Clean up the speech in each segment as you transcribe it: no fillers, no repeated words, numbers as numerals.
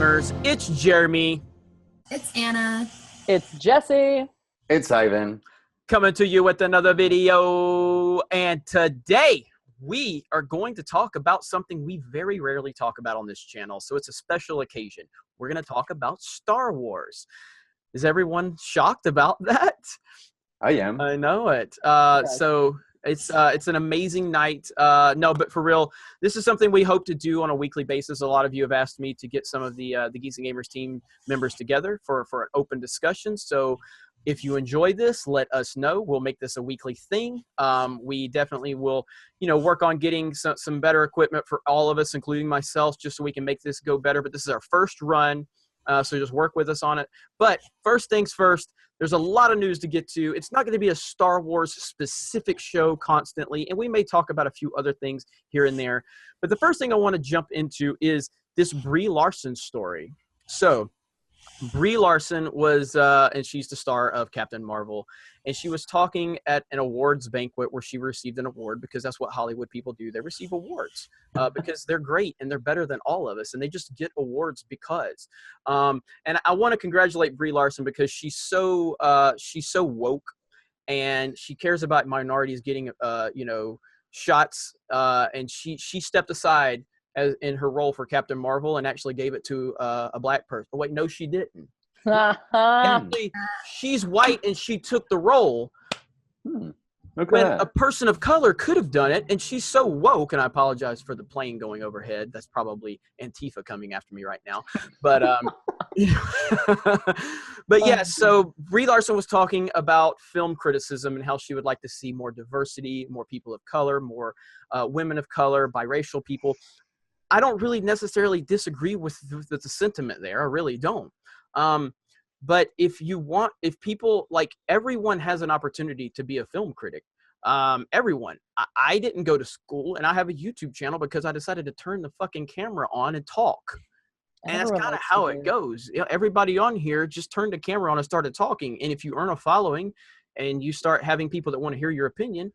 Gamers. It's Jeremy. It's Anna. It's Jesse. It's Ivan. Coming to you with another video. And today we are going to talk about something we very rarely talk about on this channel. So it's a special occasion. We're going to talk about Star Wars. Is everyone shocked about that? I am. I know it. So it's an amazing night. No, but for real, this is something we hope to do on a weekly basis. A lot of you have asked me to get some of the Geeks and Gamers team members together for an open discussion. So if you enjoy this, let us know. We'll make this a weekly thing. We definitely will, work on getting some better equipment for all of us, including myself, just so we can make this go better. But this is our first run, so just work with us on it. But first things first, there's a lot of news to get to. It's not going to be a Star Wars specific show constantly, and we may talk about a few other things here and there. But the first thing I want to jump into is this Brie Larson story. So Brie Larson was, and she's the star of Captain Marvel, and she was talking at an awards banquet where she received an award, because that's what Hollywood people do. They receive awards because they're great and they're better than all of us, and they just get awards because. And I want to congratulate Brie Larson because she's so woke, and she cares about minorities getting, shots. And she stepped aside in her role for Captain Marvel and actually gave it to a black person. Oh, wait, no, she didn't. Actually, she's white and she took the role when a person of color could have done it, and she's so woke. And I apologize for the plane going overhead. That's probably Antifa coming after me right now. But but yeah, so Brie Larson was talking about film criticism and how she would like to see more diversity, more people of color, more women of color, biracial people. I don't really necessarily disagree with the sentiment there. I really don't. But if people, like, everyone has an opportunity to be a film critic. Everyone. I didn't go to school, and I have a YouTube channel because I decided to turn the fucking camera on and talk. And that's kind of how it goes. Everybody on here just turned the camera on and started talking. And if you earn a following and you start having people that want to hear your opinion,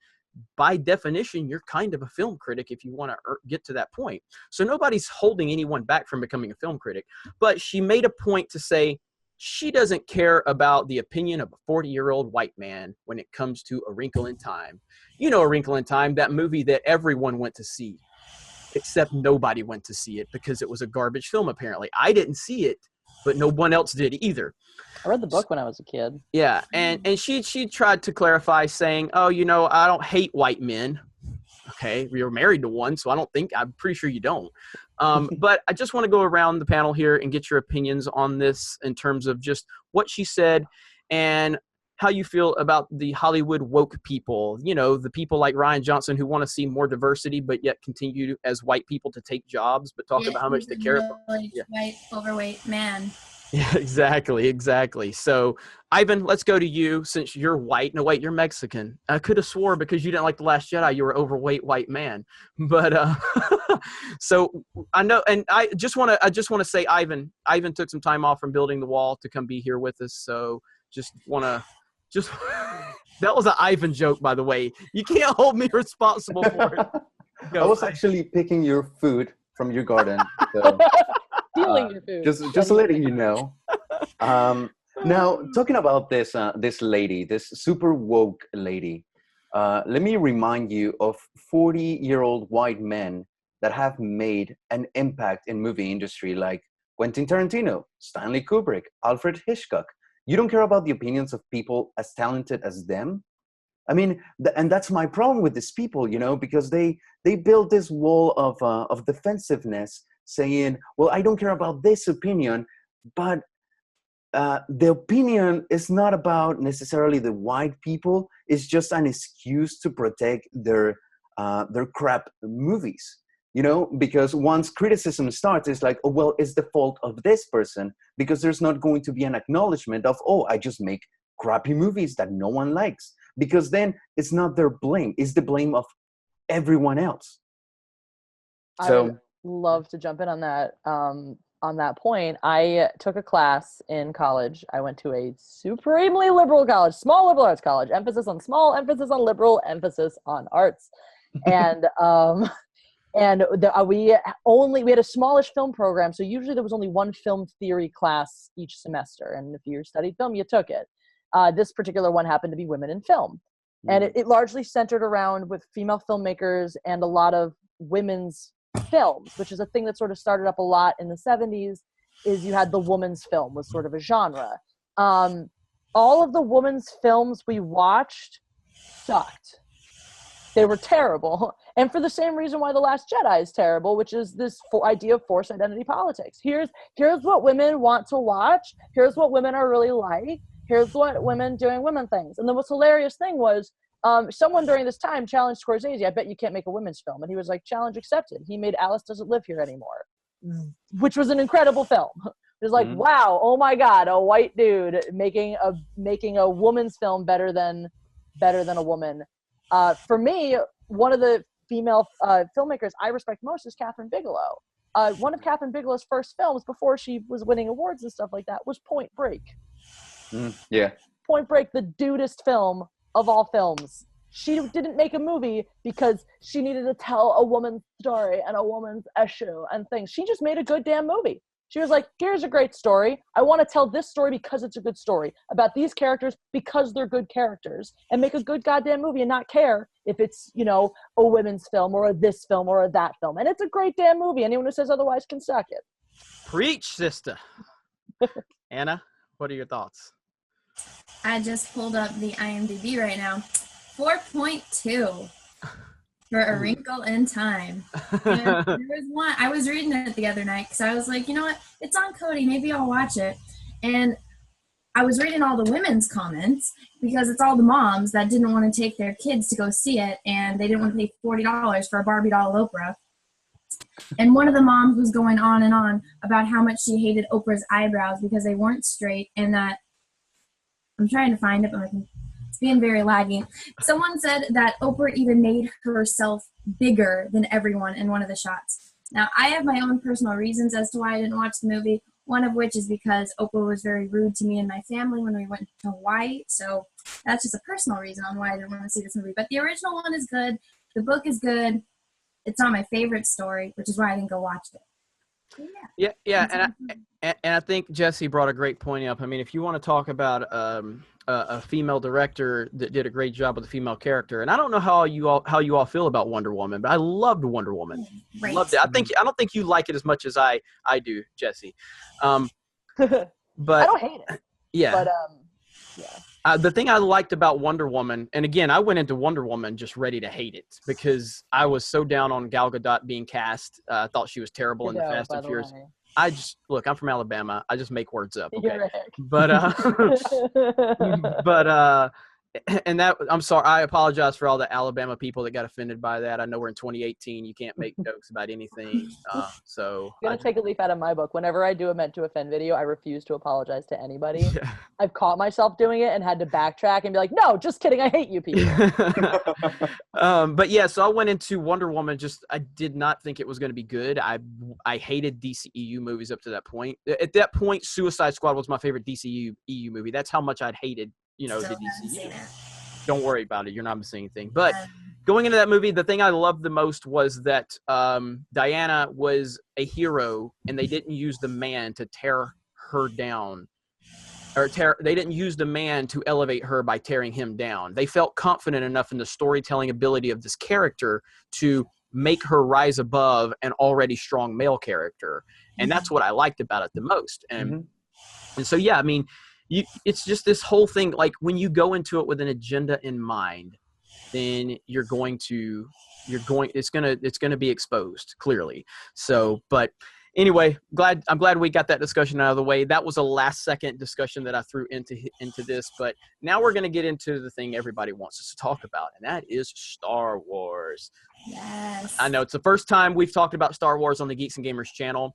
by definition, you're kind of a film critic if you want to get to that point. So nobody's holding anyone back from becoming a film critic. But she made a point to say she doesn't care about the opinion of a 40-year-old white man when it comes to A Wrinkle in Time. A Wrinkle in Time, that movie that everyone went to see, except nobody went to see it because it was a garbage film, apparently. I didn't see it, but no one else did either. I read the book when I was a kid. Yeah, and she tried to clarify, saying, I don't hate white men. Okay, you're married to one, so I'm pretty sure you don't. But I just want to go around the panel here and get your opinions on this in terms of just what she said and how you feel about the Hollywood woke people, the people like Ryan Johnson who want to see more diversity, but yet continue as white people to take jobs, but talk about how much they care. White, overweight man. Yeah, exactly. So, Ivan, let's go to you since you're white. No, wait, you're Mexican. I could have swore because you didn't like The Last Jedi, you were overweight white man. But so I know, and I just want to say, Ivan took some time off from building the wall to come be here with us. So that was an Ivan joke, by the way. You can't hold me responsible for it. I was actually picking your food from your garden. So. Stealing your food. Just letting you know. Now, talking about this lady, this super woke lady, let me remind you of 40-year-old white men that have made an impact in movie industry, like Quentin Tarantino, Stanley Kubrick, Alfred Hitchcock. You don't care about the opinions of people as talented as them? I mean, and that's my problem with these people, because they build this wall of defensiveness, saying, well, I don't care about this opinion, but the opinion is not about necessarily the white people. It's just an excuse to protect their crap movies, because once criticism starts, it's like, oh, well, it's the fault of this person, because there's not going to be an acknowledgement of, oh, I just make crappy movies that no one likes, because then it's not their blame. It's the blame of everyone else. So love to jump in on that point. I took a class in college. I went to a supremely liberal college, small liberal arts college, emphasis on small, emphasis on liberal, emphasis on arts. And And we had a smallish film program, so usually there was only one film theory class each semester, and if you studied film, you took it. This particular one happened to be women in film, and it largely centered around with female filmmakers and a lot of women's films, which is a thing that sort of started up a lot in the 70s. Is you had the woman's film was sort of a genre. All of the women's films we watched sucked. They were terrible. And for the same reason why The Last Jedi is terrible, which is this idea of forced identity politics. Here's what women want to watch. Here's what women are really like. Here's what women doing women things. And the most hilarious thing was someone during this time challenged Scorsese, I bet you can't make a women's film. And he was like, challenge accepted. He made Alice Doesn't Live Here Anymore, which was an incredible film. It was like, wow, oh my God, a white dude making a woman's film better than a woman. For me, one of the female filmmakers I respect most is Catherine Bigelow. One of Catherine Bigelow's first films before she was winning awards and stuff like that was Point Break. Yeah. Point Break, the dudest film of all films. She didn't make a movie because she needed to tell a woman's story and a woman's issue and things. She just made a good damn movie. She was like, here's a great story. I want to tell this story because it's a good story about these characters because they're good characters, and make a good goddamn movie and not care if it's, a women's film or a this film or a that film. And it's a great damn movie. Anyone who says otherwise can suck it. Preach, sister. Anna, what are your thoughts? I just pulled up the IMDb right now. 4.2 for A Wrinkle in Time. And there was one, I was reading it the other night because I was like, you know what? It's on Cody. Maybe I'll watch it. And I was reading all the women's comments because it's all the moms that didn't want to take their kids to go see it, and they didn't want to pay $40 for a Barbie doll Oprah. And one of the moms was going on and on about how much she hated Oprah's eyebrows because they weren't straight, and that I'm trying to find it, but it's being very laggy. Someone said that Oprah even made herself bigger than everyone in one of the shots. Now, I have my own personal reasons as to why I didn't watch the movie, one of which is because Oprah was very rude to me and my family when we went to Hawaii. So that's just a personal reason on why I didn't want to see this movie. But the original one is good. The book is good. It's not my favorite story, which is why I didn't go watch it. Yeah, and I think Jesse brought a great point up. I mean, if you want to talk about a female director that did a great job with a female character, and I don't know how you all feel about Wonder Woman, but I loved Wonder Woman. Right. Loved it. I don't think you like it as much as I do, Jesse. But I don't hate it. Yeah. But yeah. The thing I liked about Wonder Woman, and again, I went into Wonder Woman just ready to hate it because I was so down on Gal Gadot being cast. I thought she was terrible in the Fast and Furious. Look, I'm from Alabama. I just make words up. Okay. But and that, I'm sorry. I apologize for all the Alabama people that got offended by that. I know we're in 2018. You can't make jokes about anything. So I'm going to take a leaf out of my book. Whenever I do a meant to offend video, I refuse to apologize to anybody. Yeah. I've caught myself doing it and had to backtrack and be like, no, just kidding. I hate you people. But yeah, so I went into Wonder Woman. I did not think it was going to be good. I hated DCEU movies up to that point. At that point, Suicide Squad was my favorite DCEU movie. That's how much I'd hated the DCU. Don't worry about it. You're not missing anything. But going into that movie, the thing I loved the most was that Diana was a hero, and they didn't use the man to tear her down. They didn't use the man to elevate her by tearing him down. They felt confident enough in the storytelling ability of this character to make her rise above an already strong male character. And that's what I liked about it the most. And so, yeah, I mean, it's just this whole thing. Like when you go into it with an agenda in mind, then it's going to be exposed clearly. So, but anyway, I'm glad we got that discussion out of the way. That was a last second discussion that I threw into this, but now we're going to get into the thing everybody wants us to talk about, and that is Star Wars. Yes. I know it's the first time we've talked about Star Wars on the Geeks and Gamers channel.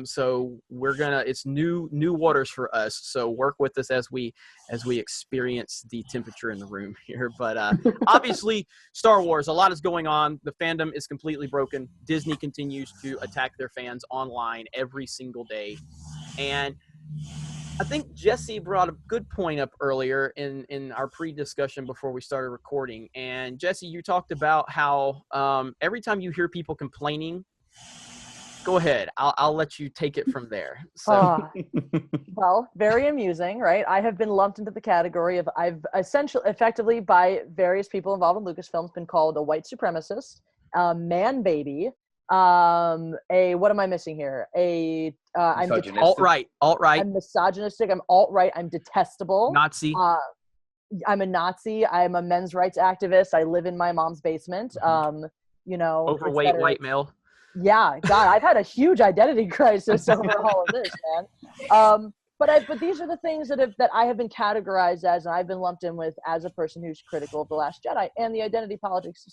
So it's new waters for us. So work with us as we experience the temperature in the room here. But obviously, Star Wars, a lot is going on. The fandom is completely broken. Disney continues to attack their fans online every single day, and I think Jesse brought a good point up earlier in our pre-discussion before we started recording. And Jesse, you talked about how every time you hear people complaining, go ahead. I'll let you take it from there. So, Well, very amusing, right? I have been lumped into the category of I've effectively by various people involved in Lucasfilms been called a white supremacist, man baby, what am I missing here? I'm alt-right. I'm misogynistic. I'm alt-right. I'm detestable. Nazi. I'm a Nazi. I'm a men's rights activist. I live in my mom's basement. Overweight white male. Yeah, God, I've had a huge identity crisis over all of this, man. But these are the things that I have been categorized as, and I've been lumped in with as a person who's critical of The Last Jedi and the identity politics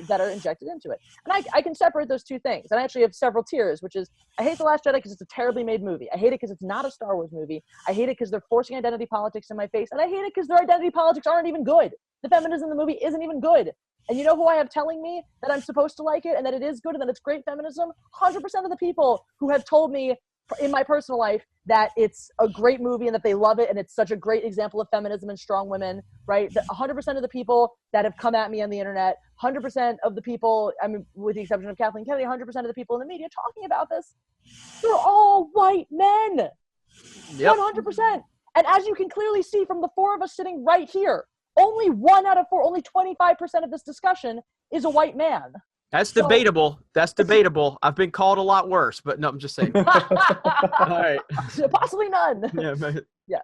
that are injected into it. And I can separate those two things. And I actually have several tiers, which is I hate The Last Jedi because it's a terribly made movie. I hate it because it's not a Star Wars movie. I hate it because they're forcing identity politics in my face. And I hate it because their identity politics aren't even good. The feminism in the movie isn't even good. And you know who I have telling me that I'm supposed to like it and that it is good and that it's great feminism? 100% of the people who have told me in my personal life that it's a great movie and that they love it and it's such a great example of feminism and strong women, right? 100% of the people that have come at me on the internet, 100% of the people, I mean, with the exception of Kathleen Kennedy, 100% of the people in the media talking about this, they're all white men. Yep. 100%. And as you can clearly see from the four of us sitting right here, only 1 out of 4, only 25% of this discussion is a white man. That's debatable. That's debatable. I've been called a lot worse, but no, I'm just saying. All right. Possibly none. Yeah, but, yes.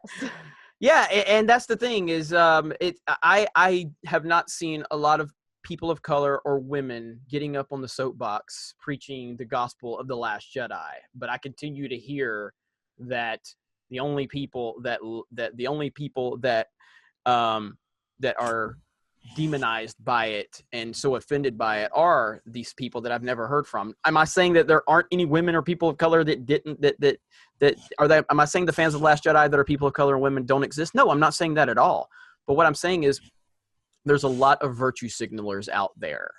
Yeah, and that's the thing is, I have not seen a lot of people of color or women getting up on the soapbox preaching the gospel of The Last Jedi, but I continue to hear that the only people that are demonized by it and so offended by it are these people that I've never heard from. Am I saying that there aren't any women or people of color am I saying the fans of The Last Jedi that are people of color and women don't exist? No, I'm not saying that at all. But what I'm saying is there's a lot of virtue signalers out there,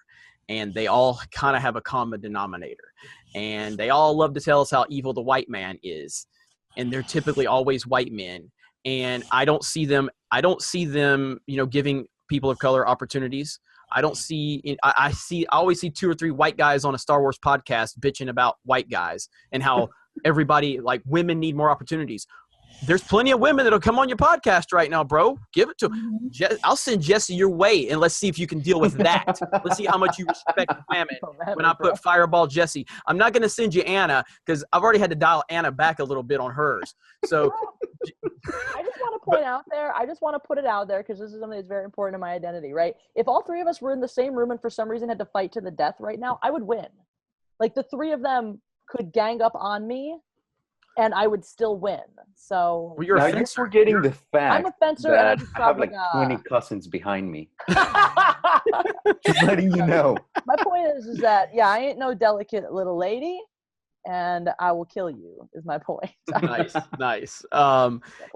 and they all kind of have a common denominator, and they all love to tell us how evil the white man is, and they're typically always white men. And I don't see them, giving people of color opportunities. I always see 2 or 3 white guys on a Star Wars podcast bitching about white guys and how everybody, like, women need more opportunities. There's plenty of women that'll come on your podcast right now, bro. Give it to I'll send Jesse your way, and let's see if you can deal with that. Let's see how much you respect women when I put Fireball Jesse. I'm not going to send you Anna because I've already had to dial Anna back a little bit on hers. So I just want to point out there, I just want to put it out there because this is something that's very important in my identity, right? If all 3 of us were in the same room and for some reason had to fight to the death right now, I would win. Like, the 3 of them could gang up on me and I would still win. So well, you're now you're forgetting the fact I'm a fencer that and I have like 20 cousins behind me. Just letting you know. My point is that, yeah, I ain't no delicate little lady, and I will kill you, is my point. Nice.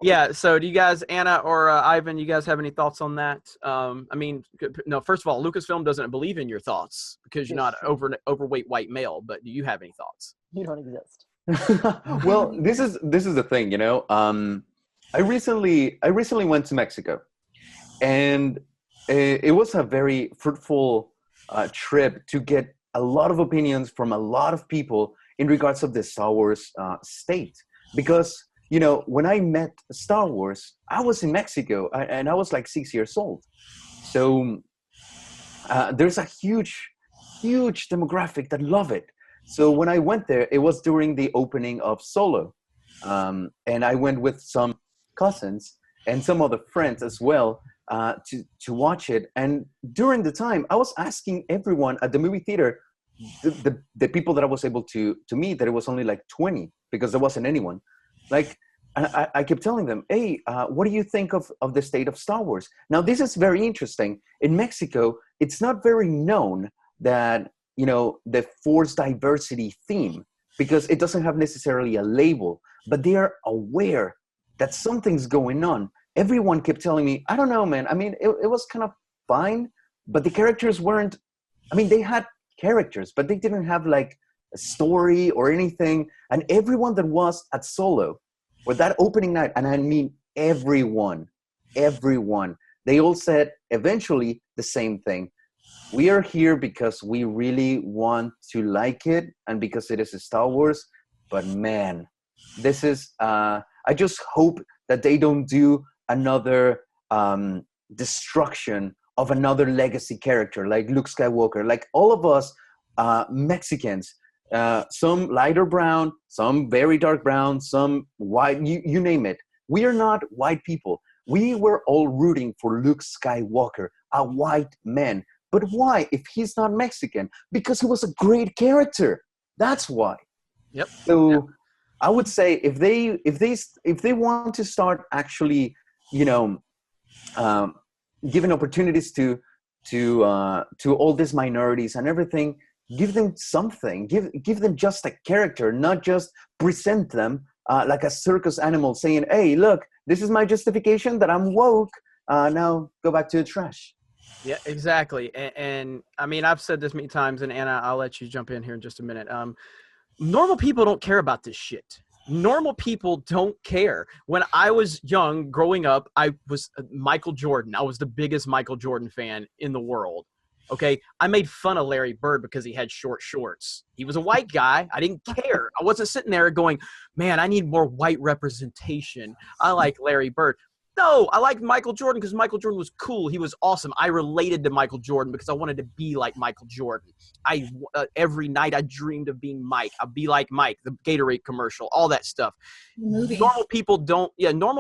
Yeah, so do you guys, Anna or Ivan, you guys have any thoughts on that? I mean, no, first of all, Lucasfilm doesn't believe in your thoughts because you're not an overweight white male, but do you have any thoughts? You don't exist. Well, this is the thing, you know. I recently went to Mexico, and it was a very fruitful trip to get a lot of opinions from a lot of people in regards of the Star Wars state. Because, you know, when I met Star Wars, I was in Mexico and I was like 6 years old. So there's a huge demographic that love it. So when I went there, it was during the opening of Solo. And I went with some cousins and some other friends as well to watch it. And during the time, I was asking everyone at the movie theater, the people that I was able to meet, that it was only like 20 because there wasn't anyone. Like, I kept telling them, hey, what do you think of the state of Star Wars? Now, this is very interesting. In Mexico, it's not very known that, you know, the force diversity theme, because it doesn't have necessarily a label, but they are aware that something's going on. Everyone kept telling me, I don't know, man. I mean, it was kind of fine, but the characters weren't, I mean, they had characters, but they didn't have like a story or anything. And everyone that was at Solo or that opening night, and I mean everyone, they all said eventually the same thing. We are here because we really want to like it and because it is Star Wars. But man, this is, I just hope that they don't do another destruction of another legacy character like Luke Skywalker. Like all of us Mexicans, some lighter brown, some very dark brown, some white, you name it. We are not white people. We were all rooting for Luke Skywalker, a white man. But why if he's not Mexican? Because he was a great character. That's why. Yep. So yep. I would say if they want to start actually, giving opportunities to all these minorities and everything, give them something. Give them just a character, not just present them like a circus animal saying, "Hey, look, this is my justification that I'm woke. Now go back to the trash." Yeah, exactly. And I mean, I've said this many times, and Anna, I'll let you jump in here in just a minute. Normal people don't care about this shit. Normal people don't care. When I was young, growing up, I was Michael Jordan. I was the biggest Michael Jordan fan in the world. Okay, I made fun of Larry Bird because he had short shorts. He was a white guy. I didn't care. I wasn't sitting there going, man, I need more white representation. I like Larry Bird. No, I liked Michael Jordan because Michael Jordan was cool. He was awesome. I related to Michael Jordan because I wanted to be like Michael Jordan. Every night I dreamed of being Mike. I'd be like Mike, the Gatorade commercial, all that stuff. Movie. Normal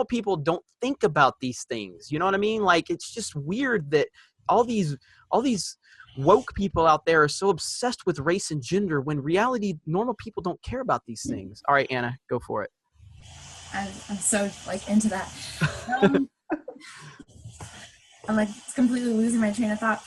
people don't think about these things. You know what I mean? Like, it's just weird that all these woke people out there are so obsessed with race and gender when reality, normal people don't care about these things. All right, Anna, go for it. I'm so like into that. I'm like completely losing my train of thought.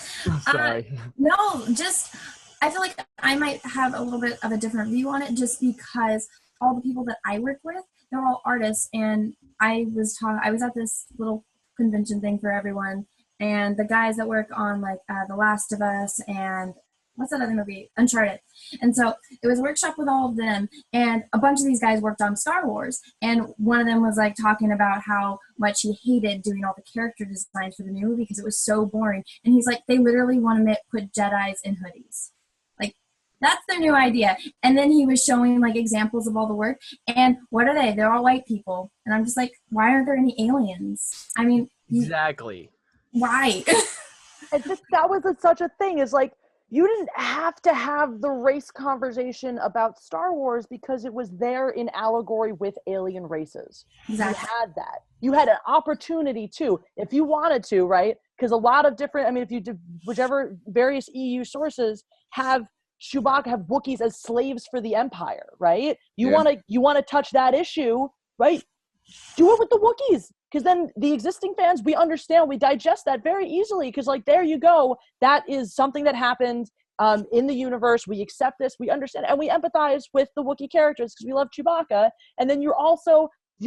Sorry. No, just I feel like I might have a little bit of a different view on it just because all the people that I work with, they're all artists, and I was at this little convention thing for everyone, and the guys that work on like The Last of Us and what's that other movie? Uncharted. And so it was a workshop with all of them, and a bunch of these guys worked on Star Wars. And one of them was like talking about how much he hated doing all the character designs for the new movie because it was so boring. And he's like, they literally want to put Jedis in hoodies. Like, that's their new idea. And then he was showing like examples of all the work. And what are they? They're all white people. And I'm just like, why aren't there any aliens? I mean, exactly. Why? That was such a thing. Is like, you didn't have to have the race conversation about Star Wars because it was there in allegory with alien races. Exactly. You had that. You had an opportunity to, if you wanted to, right? Because a lot of different, I mean, if you did whichever various EU sources have Chewbacca, have Wookiees as slaves for the Empire, right? You want to touch that issue, right? Do it with the Wookiees. Because then the existing fans, we understand, we digest that very easily. Because like, there you go. That is something that happened in the universe. We accept this, we understand, and we empathize with the Wookiee characters because we love Chewbacca. And then you're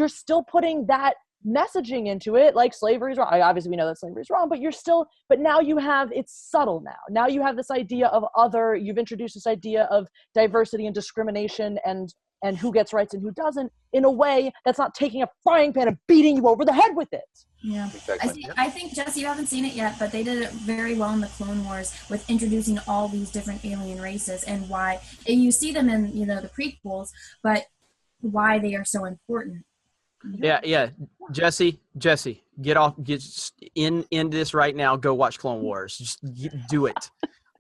still putting that messaging into it, like slavery is wrong. Obviously, we know that slavery is wrong, but now you have, it's subtle now. Now you have this idea of you've introduced this idea of diversity and discrimination and who gets rights and who doesn't, in a way that's not taking a frying pan and beating you over the head with it. Yeah. Exactly. I think, Jesse, you haven't seen it yet, but they did it very well in the Clone Wars with introducing all these different alien races and why, and you see them in, the prequels, but why they are so important. Yeah. Jesse, get in this right now. Go watch Clone Wars. Just do it.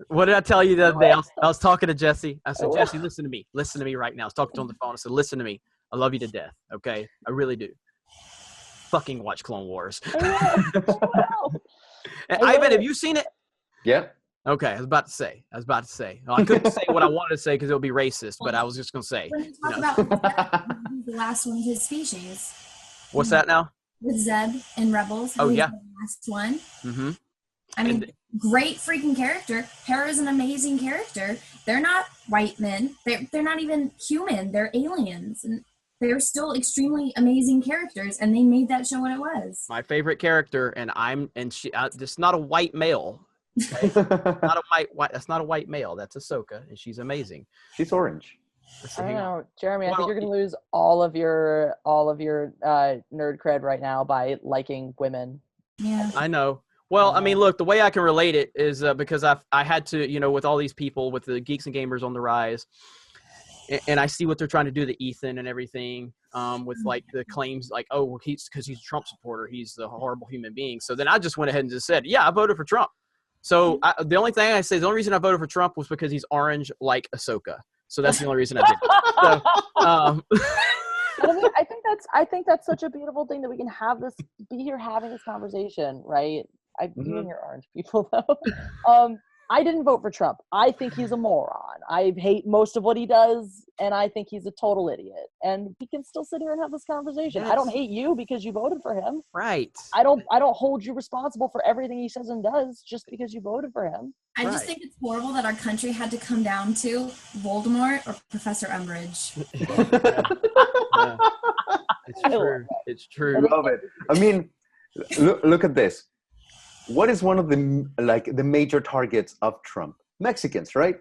What did I tell you the other day? I was talking to Jesse. I said, Jesse, listen to me. Listen to me right now. I was talking to him on the phone. I said, listen to me. I love you to death. Okay? I really do. Fucking watch Clone Wars. Ivan, have you seen it? Yeah. Okay. I was about to say. Well, I couldn't say what I wanted to say because it would be racist, but I was just going to say. When you talk about the last one of his species. What's that now? With Zeb and Rebels. Oh, yeah. The last one. Mm-hmm. I mean, great freaking character. Hera's an amazing character. They're not white men. They're not even human. They're aliens. And they're still extremely amazing characters, and they made that show what it was. My favorite character, it's not a white male. Okay? That's not a white male. That's Ahsoka, and she's amazing. She's orange. Let's see, I don't hang on. know, Jeremy. I think Well, you're going to lose all of your nerd cred right now by liking women. Yeah. I know. Well, I mean, look, the way I can relate it is because I had to, with all these people, with the Geeks and Gamers on the rise, and I see what they're trying to do to Ethan and everything, with like the claims like, oh, well, he's a Trump supporter, he's a horrible human being. So then I just went ahead and just said, yeah, I voted for Trump. So the only thing I say, the only reason I voted for Trump was because he's orange like Ahsoka. So that's the only reason I did it. So, I think that's such a beautiful thing that we can be here having this conversation, right? You and your orange people, though. I didn't vote for Trump. I think he's a moron. I hate most of what he does, and I think he's a total idiot. And we can still sit here and have this conversation. Yes. I don't hate you because you voted for him. right. I don't hold you responsible for everything he says and does just because you voted for him. I just think it's horrible that our country had to come down to Voldemort or Professor Umbridge. Yeah. It's true. It's true. I love it. I mean, look at this. What is one of the major targets of Trump? Mexicans, right?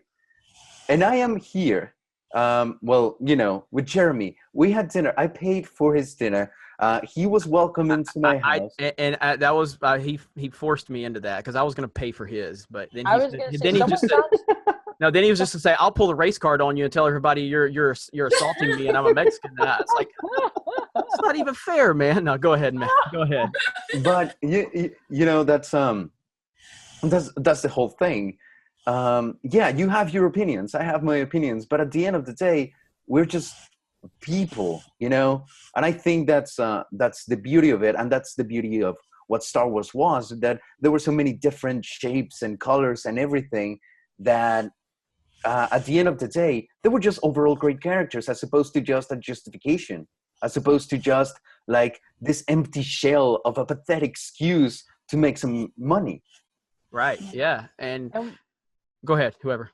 And I am here. With Jeremy, we had dinner. I paid for his dinner. He was welcome into my house. That was he forced me into that because I was going to pay for his, but then Then he was just to say, I'll pull the race card on you and tell everybody you're assaulting me and I'm a Mexican. And it's like, it's not even fair, man. No, go ahead, man. Go ahead. But that's the whole thing. You have your opinions. I have my opinions. But at the end of the day, we're just people, and I think that's the beauty of it, and that's the beauty of what Star Wars was, that there were so many different shapes and colors and everything that at the end of the day, they were just overall great characters, as opposed to just a justification, as opposed to just like this empty shell of a pathetic excuse to make some money. Right. Yeah. And go ahead, whoever.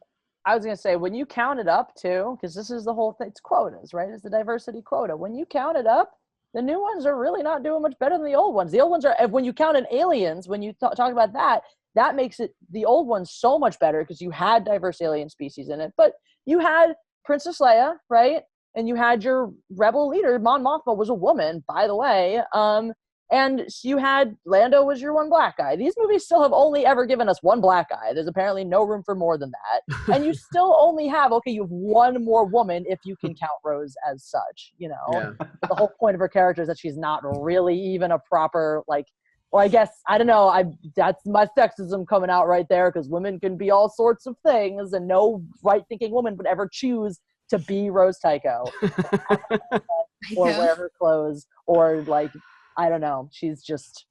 I was going to say, when you count it up too, because this is the whole thing, it's quotas, right? It's the diversity quota. When you count it up, the new ones are really not doing much better than the old ones. The old ones are, when you count in aliens, when you talk about that makes it, the old ones so much better because you had diverse alien species in it. But you had Princess Leia, right? And you had your rebel leader, Mon Mothma was a woman, by the way. And you had Lando was your one black guy. These movies still have only ever given us one black guy. There's apparently no room for more than that. And you still only have, you have one more woman if you can count Rose as such, Yeah. But the whole point of her character is that she's not really even a proper, I guess, I don't know. That's my sexism coming out right there, because women can be all sorts of things and no right-thinking woman would ever choose to be Rose Tycho or wear her clothes or I don't know. She's just,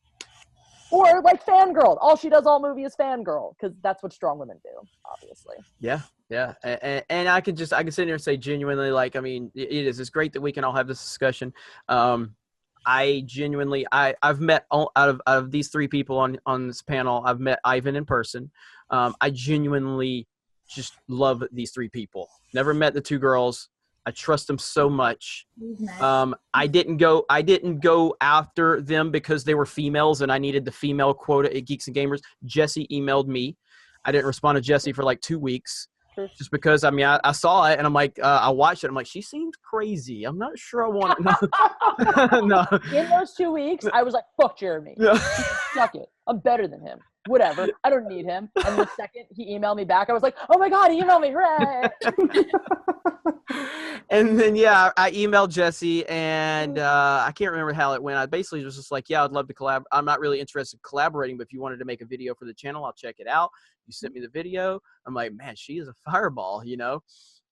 or fangirl. All she does all movie is fangirl, because that's what strong women do, obviously. Yeah, yeah, and I can sit here and say genuinely, it's great that we can all have this discussion. I've met out of these three people on this panel, I've met Ivan in person. I genuinely just love these three people. Never met the two girls. I trust them so much. I didn't go after them because they were females and I needed the female quota at Geeks and Gamers. Jesse emailed me. I didn't respond to Jesse for 2 weeks just because, I saw it and I'm I watched it. I'm she seems crazy. I'm not sure I want it. No. In those 2 weeks, I was fuck Jeremy. Yeah. Suck it. I'm better than him. Whatever. I don't need him. And the second he emailed me back, I was oh my God, he emailed me. Hooray. And then, I emailed Jesse and I can't remember how it went. I basically was just I'd love to collab. I'm not really interested in collaborating, but if you wanted to make a video for the channel, I'll check it out. You sent me the video. I'm man, she is a fireball,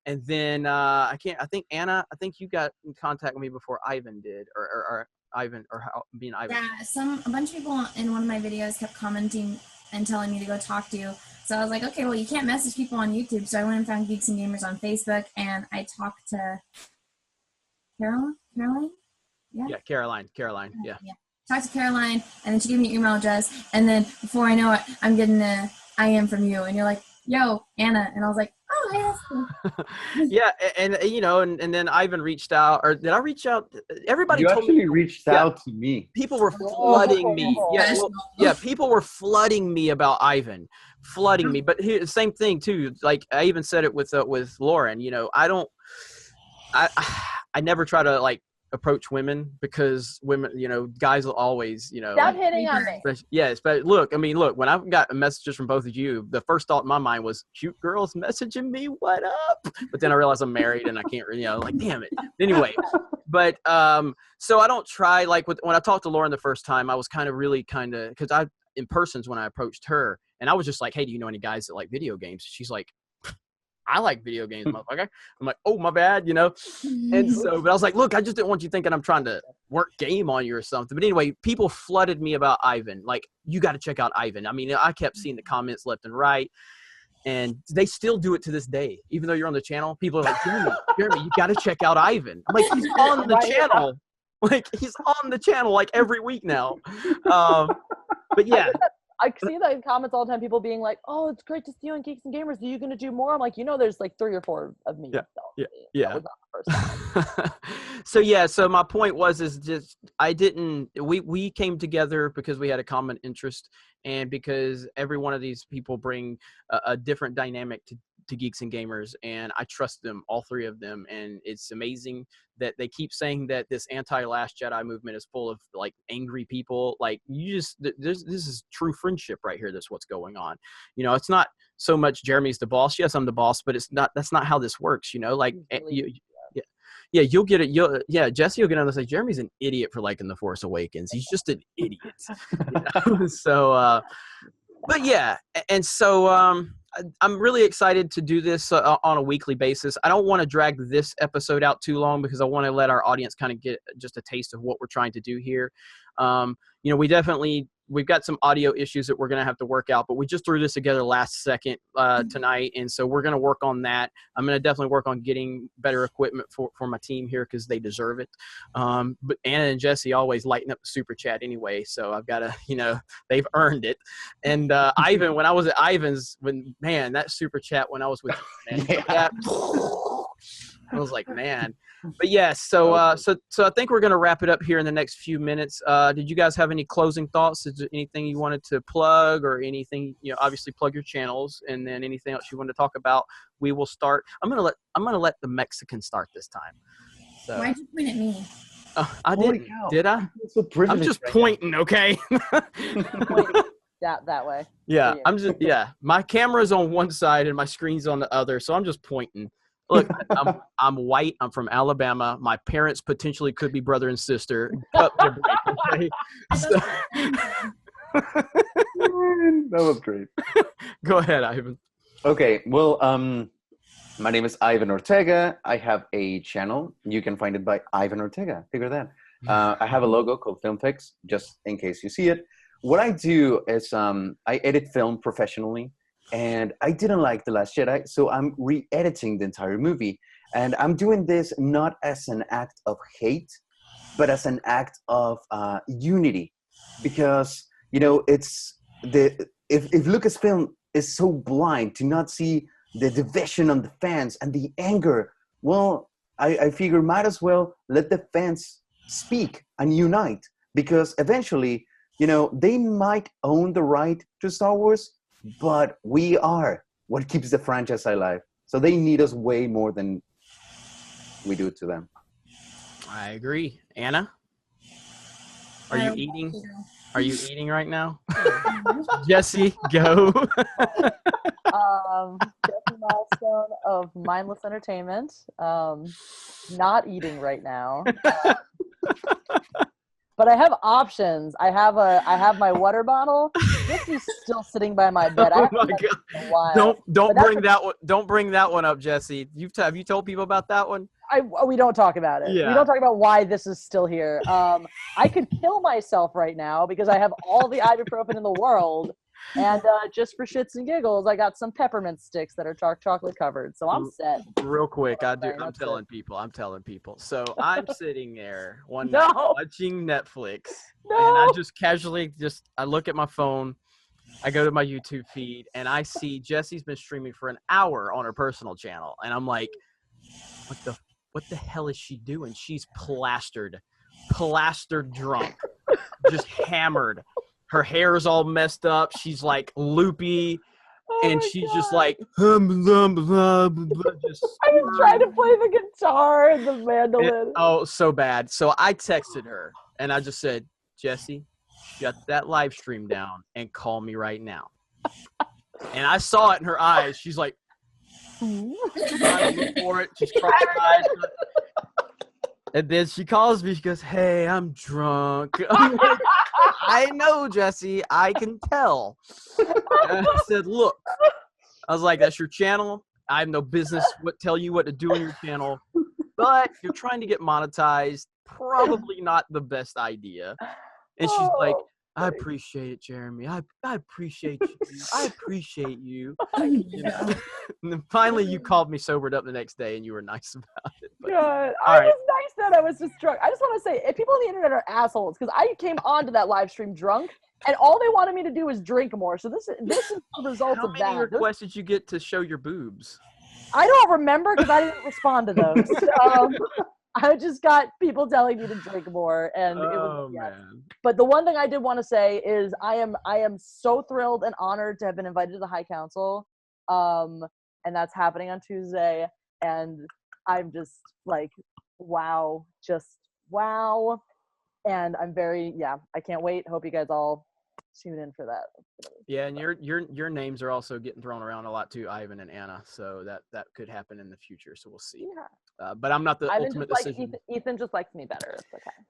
And then I think Anna, you got in contact with me before Ivan did, or Ivan, or how being Ivan. Yeah, a bunch of people in one of my videos kept commenting and telling me to go talk to you. So I was okay, well, you can't message people on YouTube. So I went and found Geeks and Gamers on Facebook, and I talked to Caroline? Yeah, Caroline, yeah. Talked to Caroline, and then she gave me your email address. And then before I know it, I'm getting a IM from you. And you're yo, Anna. And I was oh, yes. Yeah, and and then Ivan reached out, or did I reach out? Everybody told actually me, reached out to me. People were flooding me. People were flooding me about Ivan, flooding me. But here, same thing too. I even said it with Lauren. I never try to like approach women because women, guys will always, Stop hitting on me. Yes, but look, when I got messages from both of you, the first thought in my mind was, cute girls messaging me, what up? But then I realized I'm married and I can't really, like, damn it. Anyway, but so I don't try, like when I talked to Lauren the first time, I was because in persons when I approached her, and I was just like, hey, do you know any guys that like video games? She's like, I like video games, motherfucker. I'm like, oh, my bad, And so, but I was like, look, I just didn't want you thinking I'm trying to work game on you or something. But anyway, people flooded me about Ivan. Like, you got to check out Ivan. I mean, I kept seeing the comments left and right. And they still do it to this day. Even though you're on the channel, people are like, Jeremy, you got to check out Ivan. I'm like, he's on the channel. Like, he's on the channel like every week now. But yeah. I see that in comments all the time, people being like, oh, it's great to see you on Geeks and Gamers. Are you going to do more? I'm like, there's like 3 or 4 of me. Yeah. That was not the first time. So my point was, we came together because we had a common interest and because every one of these people bring a different dynamic to Geeks and Gamers, and I trust them, all 3 of them, and it's amazing that they keep saying that this anti-Last Jedi movement is full of like angry people. Like, this is true friendship right here. That's what's going on. It's not so much Jeremy's the boss. Yes, I'm the boss, but that's not how this works. Like you'll get it. Jesse will get on and say Jeremy's an idiot for liking The Force Awakens. He's just an idiot. So, but yeah, and so I'm really excited to do this on a weekly basis. I don't want to drag this episode out too long because I want to let our audience kind of get just a taste of what we're trying to do here. We've got some audio issues that we're going to have to work out, but we just threw this together last second tonight. And so we're going to work on that. I'm going to definitely work on getting better equipment for my team here because they deserve it. But Anna and Jesse always lighten up the super chat anyway. So I've got to, they've earned it. And Ivan, when I was at Ivan's, that super chat when I was with man, yeah. I was like, man. But yeah, so I think we're going to wrap it up here in the next few minutes. Did you guys have any closing thoughts? Is there anything you wanted to plug or anything, obviously plug your channels, and then anything else you want to talk about? We will start. I'm going to let the Mexican start this time. So. Why'd you point at me? I didn't. Did I? I'm just pointing, okay? that way. Yeah, my camera's on one side and my screen's on the other, so I'm just pointing. Look, I'm white. I'm from Alabama. My parents potentially could be brother and sister. Okay? That was great. Go ahead, Ivan. Okay, well, my name is Ivan Ortega. I have a channel. You can find it by Ivan Ortega. Figure that. I have a logo called FilmFix, just in case you see it. What I do is I edit film professionally. And I didn't like The Last Jedi, so I'm re-editing the entire movie. And I'm doing this not as an act of hate, but as an act of unity. Because, it's if Lucasfilm is so blind to not see the division on the fans and the anger, well, I figure might as well let the fans speak and unite. Because eventually, they might own the right to Star Wars, but we are what keeps the franchise alive. So they need us way more than we do to them. I agree. Anna? Are you eating? Are you eating right now? Jesse, go. Jesse Milestone of Mindless Entertainment. Not eating right now. But I have options. I have my water bottle. This is still sitting by my bed. Oh my God! Don't bring that one up, Jesse. Have you told people about that one? We don't talk about it. Yeah. We don't talk about why this is still here. I could kill myself right now because I have all the ibuprofen in the world. And just for shits and giggles, I got some peppermint sticks that are chocolate covered. So I'm set. Real quick, I'm telling people. So I'm sitting there one night watching Netflix. And I just casually I look at my phone. I go to my YouTube feed and I see Jessie's been streaming for an hour on her personal channel. And I'm like, what the hell is she doing? She's plastered drunk, just hammered. Her hair's all messed up. She's like loopy. and my she's God. just like, blah, blah, blah, blah, just I was trying to play the guitar and the mandolin. oh, so bad. So I texted her and I just said, Jesse, shut that live stream down and call me right now. And I saw it in her eyes. She's like, she's trying to look for it. She's crossing her eyes. And then she calls me. She goes, hey, I'm drunk. I'm like, I know, Jesse. I can tell. And I said, look. I was like, that's your channel. I have no business tell you what to do on your channel. But you're trying to get monetized. Probably not the best idea. And she's like, I appreciate it, Jeremy. I appreciate you. I appreciate you. You know? And then finally you called me sobered up the next day and you were nice about it. But, God, all I right. was nice that I was just drunk. I just want to say, if people on the internet are assholes, because I came onto that live stream drunk, and all they wanted me to do was drink more. So this is the result How of many that. requests did you get to show your boobs? I don't remember because I didn't respond to those. I just got people telling me to drink more, and it was man. But the one thing I did want to say is I am so thrilled and honored to have been invited to the High Council, and that's happening on Tuesday. And I'm just like, wow, and I'm I can't wait. Hope you guys all tune in for that. Yeah, and your names are also getting thrown around a lot too, Ivan and Anna. So that could happen in the future. So we'll see. Yeah. But I'm not the Ivan ultimate just decision. Ethan just likes me better.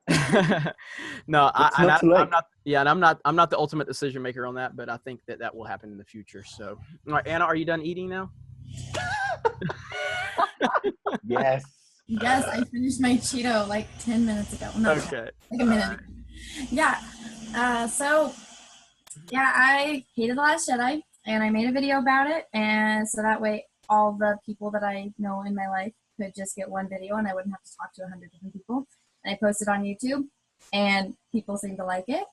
It's okay. No, I'm not too late. not. Yeah, and I'm not the ultimate decision maker on that. But I think that will happen in the future. So, all right, Anna, are you done eating now? Yes. Yes, I finished my Cheeto like 10 minutes ago. No, Okay. like a minute ago. Yeah. I hated The Last Jedi, and I made a video about it, and so that way all the people that I know in my life could just get one video, and I wouldn't have to talk to 100 different people. And I posted on YouTube, and people seemed to like it,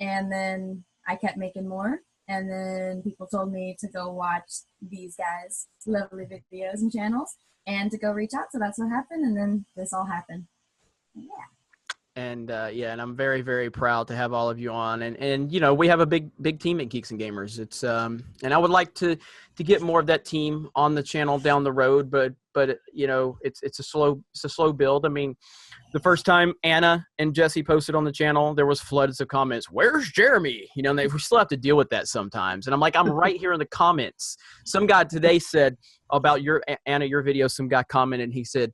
and then I kept making more, and then people told me to go watch these guys' lovely videos and channels, and to go reach out. So that's what happened, and then this all happened. Yeah. And and I'm very, very proud to have all of you on. And you know, we have a big team at Geeks and Gamers. It's and I would like to get more of that team on the channel down the road, but you know, it's a slow build. I mean, the first time Anna and Jesse posted on the channel, there was floods of comments. Where's Jeremy? You know, and we still have to deal with that sometimes. And I'm like, I'm right here in the comments. Some guy today said about your Anna, your video. Some guy commented, and he said,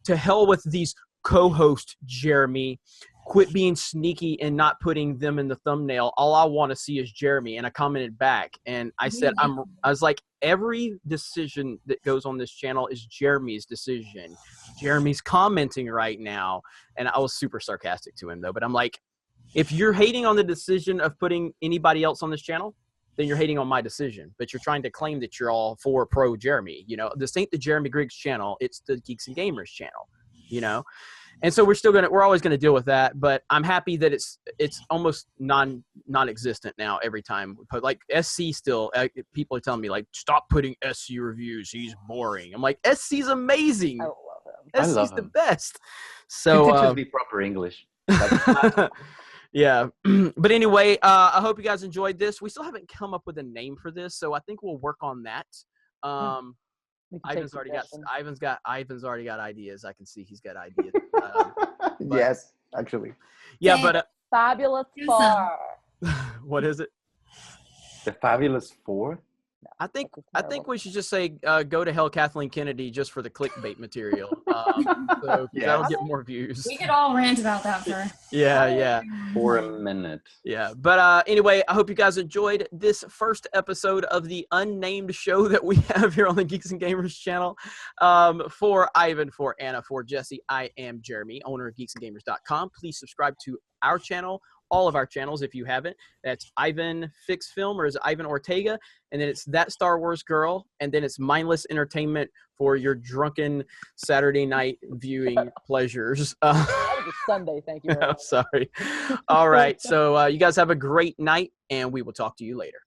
to hell with these co-host Jeremy, quit being sneaky and not putting them in the thumbnail. All I want to see is Jeremy. And I commented back, and I said, I was like, every decision that goes on this channel is Jeremy's decision. Jeremy's commenting right now, and I was super sarcastic to him though. But I'm like, if you're hating on the decision of putting anybody else on this channel, then you're hating on my decision. But you're trying to claim that you're all for pro Jeremy. You know, this ain't the Jeremy Griggs channel; it's the Geeks and Gamers channel. You know, and so we're always gonna deal with that. But I'm happy that it's almost non-existent now. Every time we put, like, SC still, people are telling me like, stop putting SC reviews. He's boring. I'm like, SC's amazing. I love him. SC's the best. So He teaches me proper English. yeah. But anyway, I hope you guys enjoyed this. We still haven't come up with a name for this, so I think we'll work on that. Ivan's already got ideas. I can see he's got ideas. Yes, actually. Yeah, Okay. but Fabulous Do Four. what is it? The Fabulous Four? I think we should just say go to hell, Kathleen Kennedy, just for the clickbait material. So that'll get more views. We could all rant about that for Yeah. For a minute. Yeah, but anyway, I hope you guys enjoyed this first episode of the unnamed show that we have here on the Geeks and Gamers channel. For Ivan, for Anna, for Jesse, I am Jeremy, owner of geeksandgamers.com. Please subscribe to our channel, all of our channels if you haven't. That's Ivan Fix Film, or is it Ivan Ortega? And then it's That Star Wars Girl, and then it's Mindless Entertainment for your drunken Saturday night viewing pleasures. That was a Sunday, thank you very I'm much. sorry. All right, so you guys have a great night, and we will talk to you later.